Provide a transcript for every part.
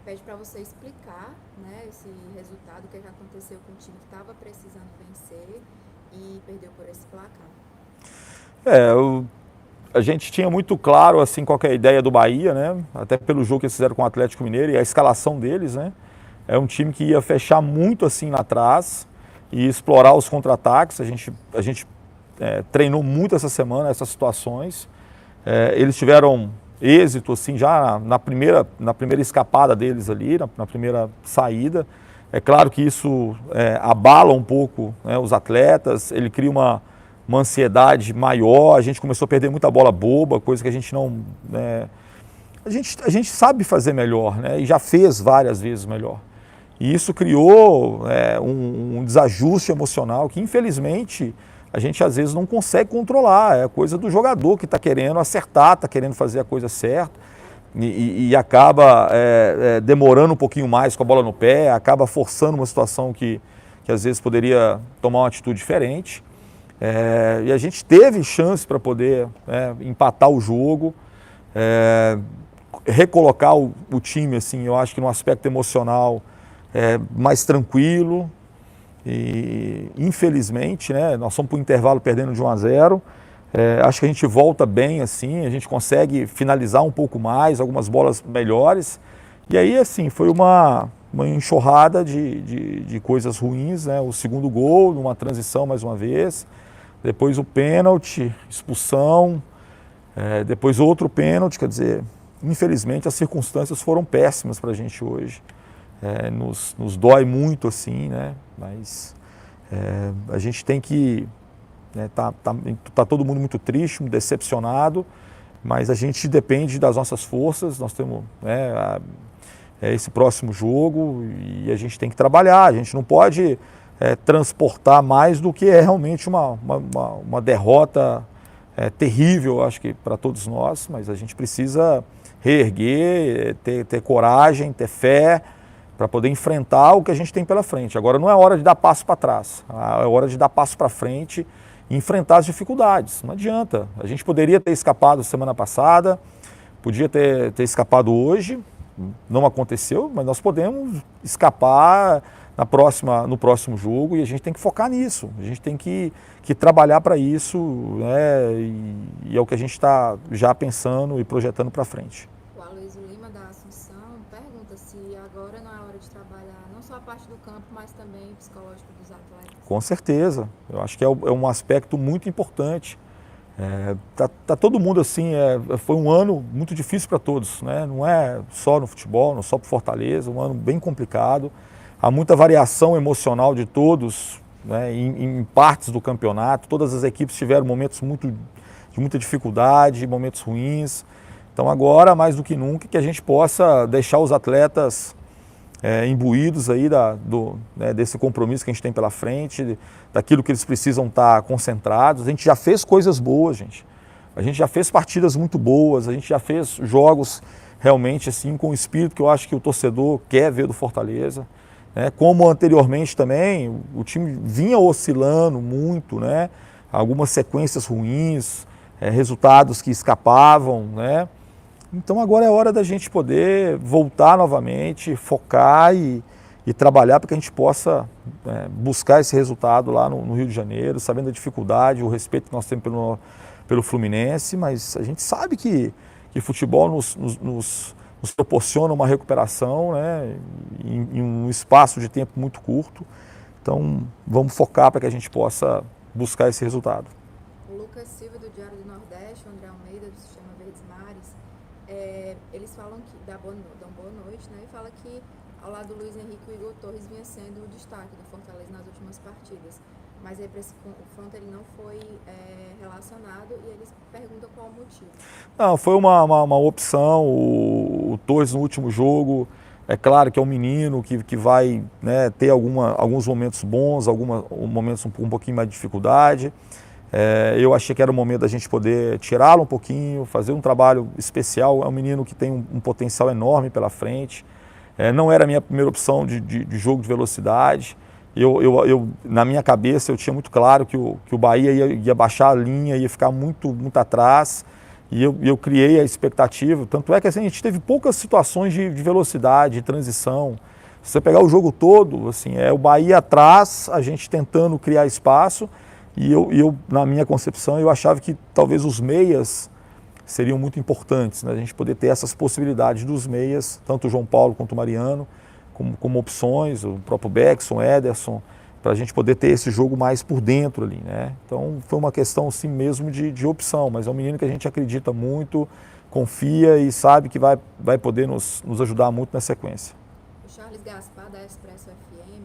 pede para você explicar, né, esse resultado, o que aconteceu com o time que estava precisando vencer e perdeu por esse placar. A gente tinha muito claro assim qual que é a ideia do Bahia, né? Até pelo jogo que eles fizeram com o Atlético Mineiro e a escalação deles, né? É um time que ia fechar muito assim lá atrás e explorar os contra-ataques. A gente treinou muito essa semana essas situações. Eles tiveram êxito assim já na primeira escapada deles ali, na primeira saída. É claro que isso abala um pouco, né, os atletas. Ele cria uma ansiedade maior. A gente começou a perder muita bola boba, coisa que a gente não, né, a gente sabe fazer melhor, né, e já fez várias vezes melhor. E isso criou um desajuste emocional que, infelizmente, a gente às vezes não consegue controlar. É coisa do jogador que está querendo acertar, está querendo fazer a coisa certa e acaba demorando um pouquinho mais com a bola no pé, acaba forçando uma situação que às vezes poderia tomar uma atitude diferente. E a gente teve chance para poder empatar o jogo, recolocar o time, assim, eu acho que no aspecto emocional, mais tranquilo. E infelizmente, né, nós fomos para o intervalo perdendo de 1-0. Acho que a gente volta bem assim, a gente consegue finalizar um pouco mais, algumas bolas melhores. E aí, assim, foi uma enxurrada de coisas ruins, né? O segundo gol, numa transição mais uma vez, depois o pênalti, expulsão, depois outro pênalti. Quer dizer, infelizmente as circunstâncias foram péssimas para a gente hoje. Nos dói muito assim, né? Mas a gente tem que... tá todo mundo muito triste, muito decepcionado, mas a gente depende das nossas forças. Nós temos esse próximo jogo e a gente tem que trabalhar. A gente não pode transportar mais do que é realmente uma derrota terrível, acho que para todos nós, mas a gente precisa reerguer, ter coragem, ter fé, para poder enfrentar o que a gente tem pela frente. Agora não é hora de dar passo para trás, é hora de dar passo para frente e enfrentar as dificuldades. Não adianta. A gente poderia ter escapado semana passada, podia ter escapado hoje, não aconteceu, mas nós podemos escapar no próximo jogo e a gente tem que focar nisso. A gente tem que trabalhar para isso, né? E é o que a gente está já pensando e projetando para frente. O Aloysio Lima da Assunção pergunta se agora não é hora de trabalhar não só a parte do campo, mas também o psicológico dos atletas. Com certeza, eu acho que é um aspecto muito importante. Tá todo mundo assim, foi um ano muito difícil para todos, né? Não é só no futebol, não só para Fortaleza, um ano bem complicado. Há muita variação emocional de todos, né, em partes do campeonato. Todas as equipes tiveram momentos de muita dificuldade, momentos ruins. Então agora, mais do que nunca, que a gente possa deixar os atletas imbuídos aí desse compromisso que a gente tem pela frente, daquilo que eles precisam estar concentrados. A gente já fez coisas boas, gente. A gente já fez partidas muito boas, a gente já fez jogos realmente assim com o espírito que eu acho que o torcedor quer ver do Fortaleza. Como anteriormente também, o time vinha oscilando muito, né? Algumas sequências ruins, resultados que escapavam, né? Então agora é hora da gente poder voltar novamente, focar e trabalhar para que a gente possa buscar esse resultado lá no Rio de Janeiro, sabendo a dificuldade, o respeito que nós temos pelo Fluminense, mas a gente sabe que futebol nos proporciona uma recuperação, né, em um espaço de tempo muito curto. Então vamos focar para que a gente possa buscar esse resultado. O Lucas Silva do Diário do Nordeste, o André Almeida do Sistema Verdes Mares, eles falam que dão boa noite, né, e fala que ao lado do Luiz Henrique, o Igor Torres vinha sendo o destaque do Fortaleza nas últimas partidas. Mas aí para esse confronto ele não foi relacionado e eles perguntam qual o motivo. Não, foi uma opção. O Torres no último jogo, é claro que é um menino que vai, né, ter alguns momentos bons, alguns momentos um pouquinho mais de dificuldade. Eu achei que era o momento da gente poder tirá-lo um pouquinho, fazer um trabalho especial. É um menino que tem um potencial enorme pela frente. Não era a minha primeira opção de jogo de velocidade. Na minha cabeça eu tinha muito claro que o Bahia ia baixar a linha, ia ficar muito atrás E eu criei a expectativa, tanto é que assim, a gente teve poucas situações de velocidade, de transição. Se você pegar o jogo todo, assim, é o Bahia atrás, a gente tentando criar espaço, e eu, na minha concepção, eu achava que talvez os meias seriam muito importantes, né? A gente poder ter essas possibilidades dos meias, tanto o João Paulo quanto o Mariano, como opções, o próprio Beckson, Ederson, para a gente poder ter esse jogo mais por dentro ali, né? Então foi uma questão assim mesmo de opção, mas é um menino que a gente acredita muito, confia e sabe que vai poder nos ajudar muito na sequência. O Charles Gaspar, da Expresso FM,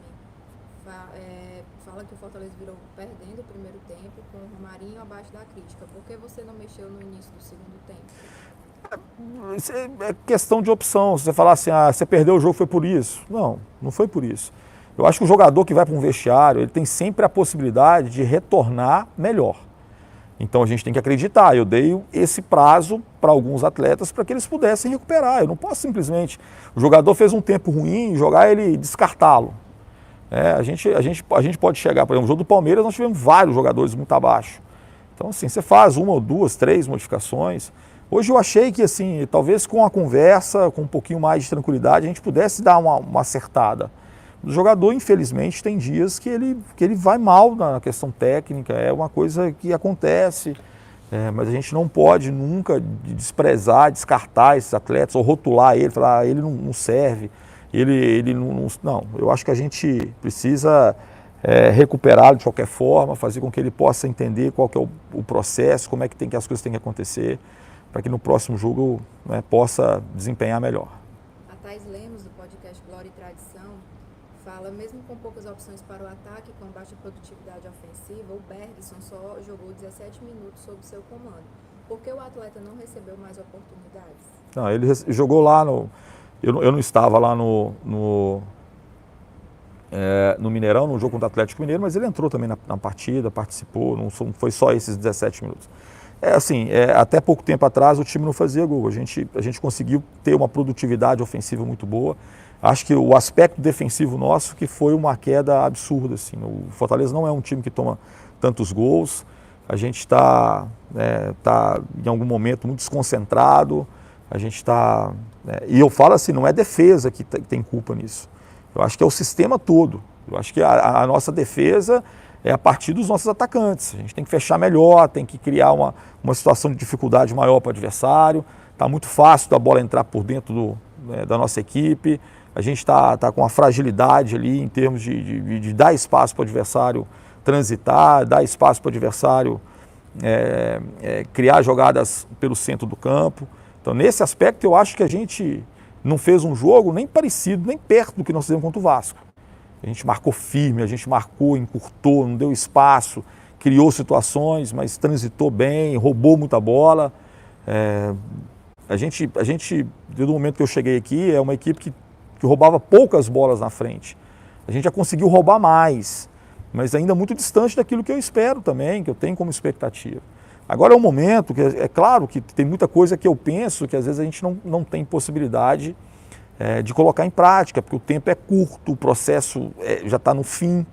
fala que o Fortaleza virou perdendo o primeiro tempo com o Romarinho abaixo da crítica. Por que você não mexeu no início do segundo tempo? Isso é questão de opção. Se você falar assim, você perdeu o jogo, foi por isso. Não foi por isso. Eu acho que o jogador que vai para um vestiário, ele tem sempre a possibilidade de retornar melhor. Então a gente tem que acreditar. Eu dei esse prazo para alguns atletas para que eles pudessem recuperar. Eu não posso simplesmente, o jogador fez um tempo ruim, jogar ele e descartá-lo. A gente pode chegar, por exemplo, no jogo do Palmeiras nós tivemos vários jogadores muito abaixo. Então assim, você faz uma ou duas, três modificações. Hoje eu achei que assim, talvez com a conversa, com um pouquinho mais de tranquilidade, a gente pudesse dar uma acertada. O jogador, infelizmente, tem dias que ele vai mal na questão técnica, é uma coisa que acontece, mas a gente não pode nunca desprezar, descartar esses atletas, ou rotular ele, falar, ele não serve, ele não... Não, eu acho que a gente precisa recuperá-lo de qualquer forma, fazer com que ele possa entender qual que é o processo, como é que as coisas têm que acontecer, para que no próximo jogo possa desempenhar melhor. A Thais Lemos, do podcast Glória e Tradição, fala, mesmo com poucas opções para o ataque, com baixa produtividade ofensiva, o Bergson só jogou 17 minutos sob seu comando. Por que o atleta não recebeu mais oportunidades? Não, ele jogou lá no... Eu não estava lá no Mineirão, no jogo contra o Atlético Mineiro, mas ele entrou também na partida, participou, não foi só esses 17 minutos. Até pouco tempo atrás o time não fazia gol, a gente conseguiu ter uma produtividade ofensiva muito boa. Acho que o aspecto defensivo nosso que foi uma queda absurda. Assim. O Fortaleza não é um time que toma tantos gols. A gente está em algum momento muito desconcentrado. A gente está... e eu falo assim, não é defesa que tem culpa nisso. Eu acho que é o sistema todo. Eu acho que a nossa defesa é a partir dos nossos atacantes. A gente tem que fechar melhor, tem que criar uma situação de dificuldade maior para o adversário. Está muito fácil da bola entrar por dentro da nossa equipe. A gente está com uma fragilidade ali em termos de dar espaço para o adversário transitar, dar espaço para o adversário criar jogadas pelo centro do campo. Então, nesse aspecto, eu acho que a gente não fez um jogo nem parecido, nem perto do que nós fizemos contra o Vasco. A gente marcou firme, a gente marcou, encurtou, não deu espaço, criou situações, mas transitou bem, roubou muita bola. A gente, desde o momento que eu cheguei aqui, é uma equipe que roubava poucas bolas na frente. A gente já conseguiu roubar mais, mas ainda muito distante daquilo que eu espero também, que eu tenho como expectativa. Agora é um momento que é claro que tem muita coisa que eu penso que às vezes a gente não tem possibilidade de colocar em prática, porque o tempo é curto, o processo já está no fim,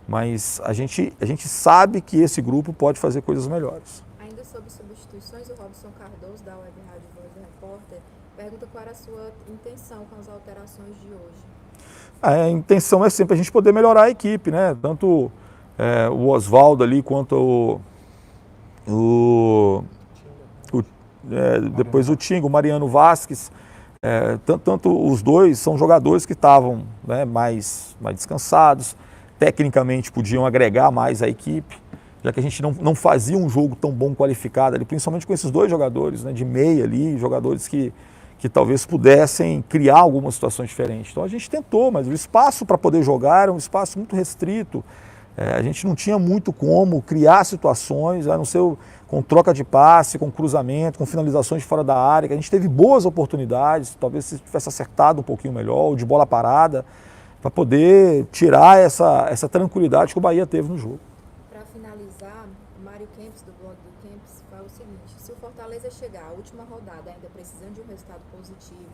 mas a gente sabe que esse grupo pode fazer coisas melhores. Ainda sobre substituições, o Robson Cardoso, da Web Rádio Voz do Repórter, pergunta qual era a sua intenção com as alterações de hoje. A intenção é sempre a gente poder melhorar a equipe, né? Tanto o Oswaldo ali quanto depois o Tinga, o Mariano Vasquez, tanto os dois são jogadores que estavam mais descansados, tecnicamente podiam agregar mais à equipe, já que a gente não fazia um jogo tão bom qualificado ali, principalmente com esses dois jogadores, de meia ali, jogadores que talvez pudessem criar algumas situações diferentes. Então a gente tentou, mas o espaço para poder jogar era um espaço muito restrito. A gente não tinha muito como criar situações, a não ser com troca de passe, com cruzamento, com finalizações de fora da área, que a gente teve boas oportunidades, talvez se tivesse acertado um pouquinho melhor, ou de bola parada, para poder tirar essa tranquilidade que o Bahia teve no jogo. Para finalizar, o Mário Kempis, do blog do Kempis, fala o seguinte: se o Fortaleza chegar à última rodada ainda precisando de um resultado positivo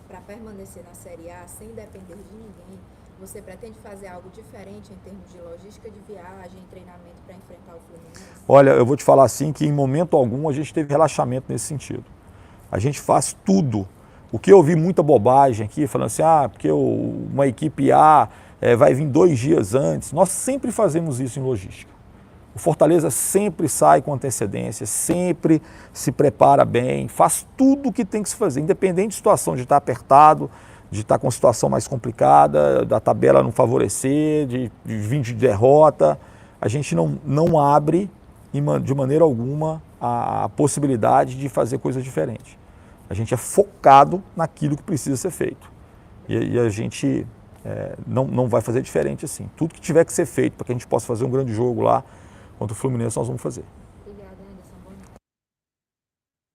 para permanecer na Série A sem depender de ninguém, Você pretende fazer algo diferente em termos de logística de viagem, treinamento para enfrentar o Fluminense? Olha, eu vou te falar assim que em momento algum a gente teve relaxamento nesse sentido. A gente faz tudo. O que eu vi muita bobagem aqui, falando assim, porque uma equipe A vai vir 2 dias antes. Nós sempre fazemos isso em logística. O Fortaleza sempre sai com antecedência, sempre se prepara bem, faz tudo o que tem que se fazer, independente de situação, de estar apertado, de estar com situação mais complicada, da tabela não favorecer, de vir de derrota. A gente não abre de maneira alguma a possibilidade de fazer coisas diferentes. A gente é focado naquilo que precisa ser feito. E a gente não vai fazer diferente assim. Tudo que tiver que ser feito para que a gente possa fazer um grande jogo lá contra o Fluminense, nós vamos fazer.